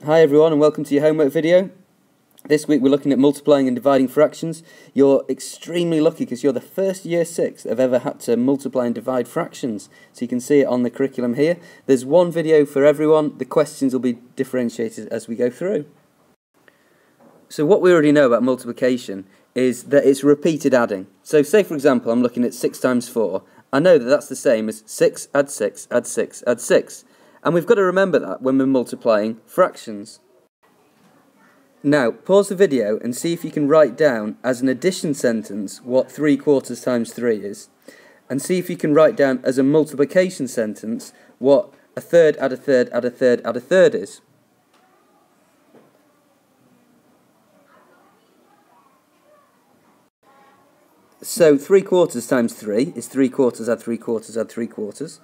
Hi everyone and welcome to your homework video. This week we're looking at multiplying and dividing fractions. You're extremely lucky because you're the first year 6 that have ever had to multiply and divide fractions. So you can see it on the curriculum here. There's one video for everyone. The questions will be differentiated as we go through. So what we already know about multiplication is that it's repeated adding. So say for example I'm looking at 6 times 4. I know that that's the same as 6 add 6 add 6 add 6. And we've got to remember that when we're multiplying fractions. Now, pause the video and see if you can write down as an addition sentence what 3/4 times 3 is. And see if you can write down as a multiplication sentence what a third add a third add a third add a third is. So 3/4 times 3 is 3/4 add 3/4 add 3/4.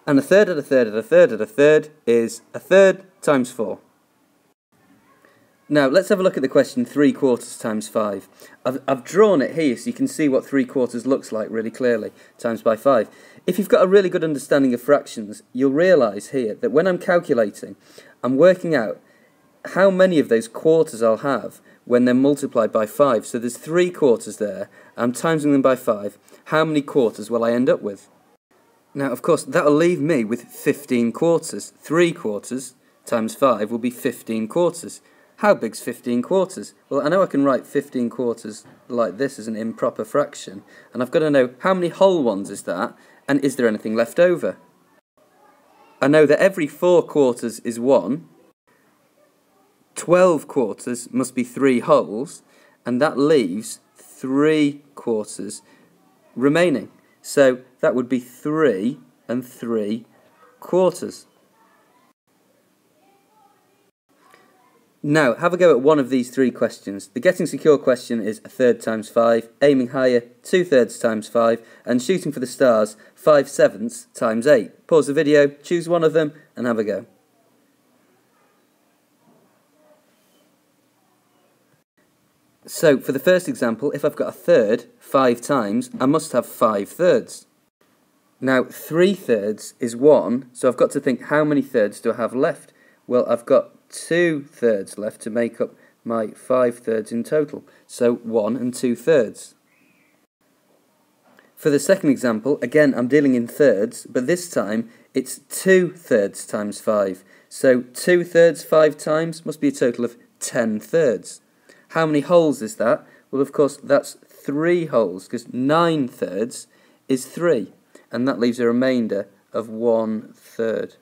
And a third add a third add a third add a third is a third times 4. Now let's have a look at the question 3/4 times 5. I've drawn it here so you can see what 3/4 looks like really clearly, times by 5. If you've got a really good understanding of fractions, you'll realise here that when I'm calculating, I'm working out how many of those quarters I'll have when they're multiplied by 5. So there's 3/4 there, I'm timesing them by 5. How many quarters will I end up with? Now, of course, that'll leave me with 15 quarters. 3/4 times 5 will be 15 quarters. How big's 15 quarters? Well, I know I can write 15 quarters like this as an improper fraction, and I've got to know how many whole ones is that, and is there anything left over? I know that every 4 quarters is 1, 12 quarters must be 3 wholes, and that leaves 3 quarters remaining. So that would be 3 and 3/4. Now, have a go at one of these 3 questions. The getting secure question is a third times 5, aiming higher 2/3 times 5, and shooting for the stars 5/7 times 8. Pause the video, choose one of them, and have a go. So, for the first example, if I've got a third 5 times, I must have 5/3. Now, 3/3 is 1, so I've got to think how many thirds do I have left? Well, I've got 2/3 left to make up my 5/3 in total, so 1 and 2/3. For the second example, again I'm dealing in thirds, but this time it's 2/3 times 5. So 2/3 5 times must be a total of 10/3. How many wholes is that? Well, of course, that's 3 wholes, because 9/3 is 3, and that leaves a remainder of 1/3.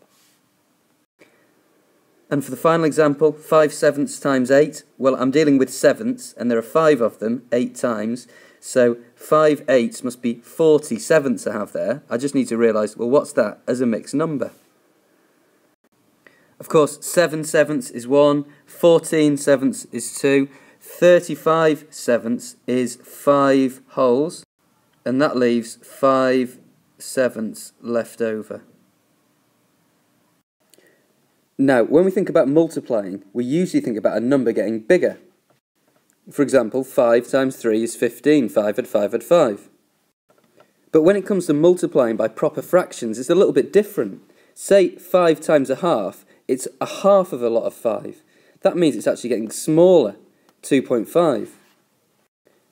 And for the final example, 5/7 times 8, well, I'm dealing with sevenths, and there are 5 of them, 8 times, so 5/8 must be 47ths I have there. I just need to realise, well, what's that as a mixed number? Of course, 7/7 is 1, 14/7 is 2, 35/7 is 5 wholes, and that leaves 5/7 left over. Now, when we think about multiplying, we usually think about a number getting bigger. For example, 5 times 3 is 15, 5 add 5 add 5. But when it comes to multiplying by proper fractions, it's a little bit different. Say 5 times a half, it's a half of a lot of 5. That means it's actually getting smaller, 2.5.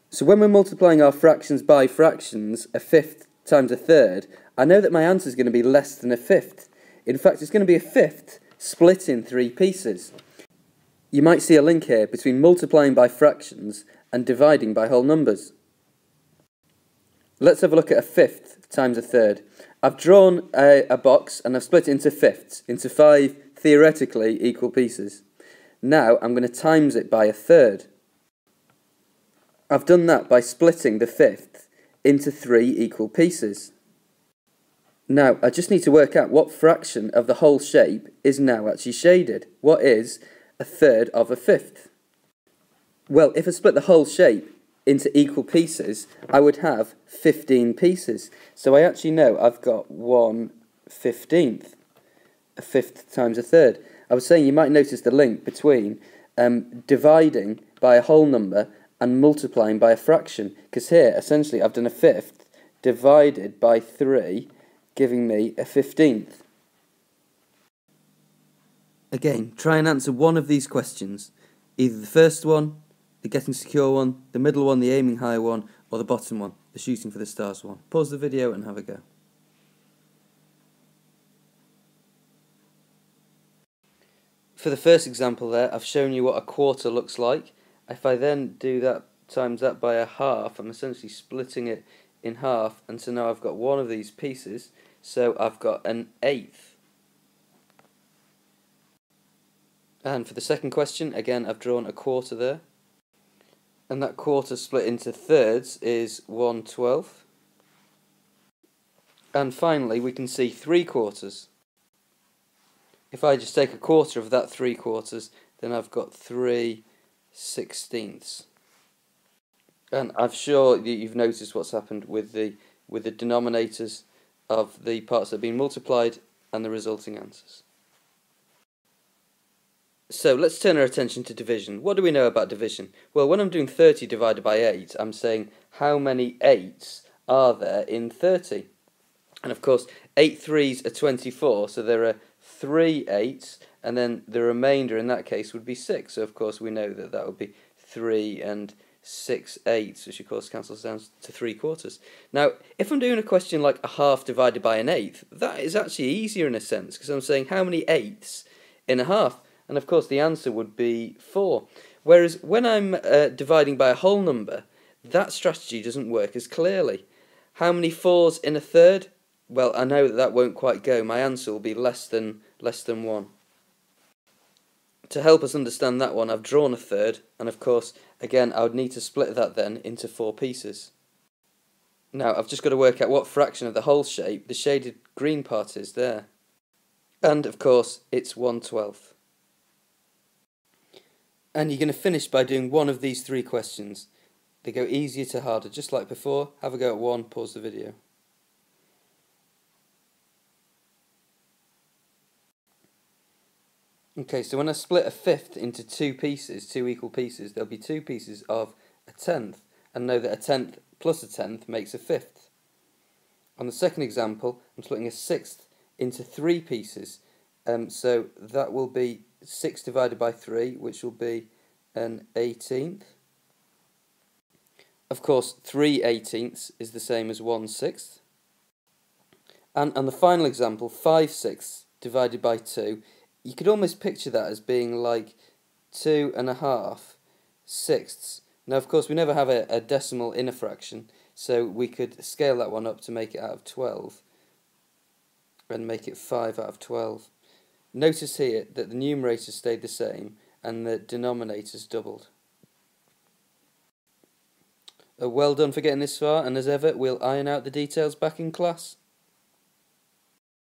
So when we're multiplying our fractions by fractions, a fifth times a third, I know that my answer is going to be less than a fifth. In fact, it's going to be a fifth split in 3 pieces. You might see a link here between multiplying by fractions and dividing by whole numbers. Let's have a look at a fifth times a third. I've drawn a box and I've split it into fifths, into 5 theoretically equal pieces. Now I'm going to times it by a third. I've done that by splitting the fifth into 3 equal pieces. Now, I just need to work out what fraction of the whole shape is now actually shaded. What is a third of a fifth? Well, if I split the whole shape into equal pieces, I would have 15 pieces. So I actually know I've got 1/15, a fifth times a third. I was saying you might notice the link between dividing by a whole number and multiplying by a fraction, because here, essentially, I've done a fifth divided by 3, giving me a 15th. Again, try and answer one of these questions. Either the first one, the getting secure one, the middle one, the aiming high one, or the bottom one, the shooting for the stars one. Pause the video and have a go. For the first example there, I've shown you what a quarter looks like. If I then do that, times that by a half, I'm essentially splitting it in half, and so now I've got one of these pieces, so I've got an eighth. And for the second question, again, I've drawn a quarter there. And that quarter split into thirds is 1/12. And finally, we can see 3/4. If I just take a quarter of that 3/4, then I've got 3/16. And I'm sure that you've noticed what's happened with the denominators of the parts that have been multiplied and the resulting answers. So let's turn our attention to division. What do we know about division? Well, when I'm doing 30 divided by 8, I'm saying how many 8s are there in 30? And of course, 8 3s are 24, so there are 3 8s, and then the remainder in that case would be 6. So of course we know that that would be 3 and 6 8s, which of course cancels down to 3/4. Now, if I'm doing a question like a half divided by an eighth, that is actually easier in a sense, because I'm saying how many 8s in a half? And of course the answer would be 4. Whereas when I'm dividing by a whole number, that strategy doesn't work as clearly. How many 4s in a third? Well, I know that that won't quite go. My answer will be less than 1. To help us understand that one, I've drawn a third, and of course, again, I would need to split that then into 4 pieces. Now, I've just got to work out what fraction of the whole shape the shaded green part is there. And of course, it's 1/12. And you're going to finish by doing one of these 3 questions. They go easier to harder, just like before. Have a go at one, pause the video. Okay, so when I split a fifth into 2 pieces, 2 equal pieces, there'll be 2 pieces of a tenth, and know that a tenth plus a tenth makes a fifth. On the second example, I'm splitting a sixth into 3 pieces, so that will be 6 divided by 3, which will be an 18th. Of course, 3/18 is the same as 1/6. And on the final example, 5/6 divided by 2, you could almost picture that as being like 2.5 sixths. Now, of course, we never have a decimal in a fraction, so we could scale that one up to make it out of 12 and make it 5 out of 12. Notice here that the numerators stayed the same and the denominators doubled. Well done for getting this far, and as ever, we'll iron out the details back in class.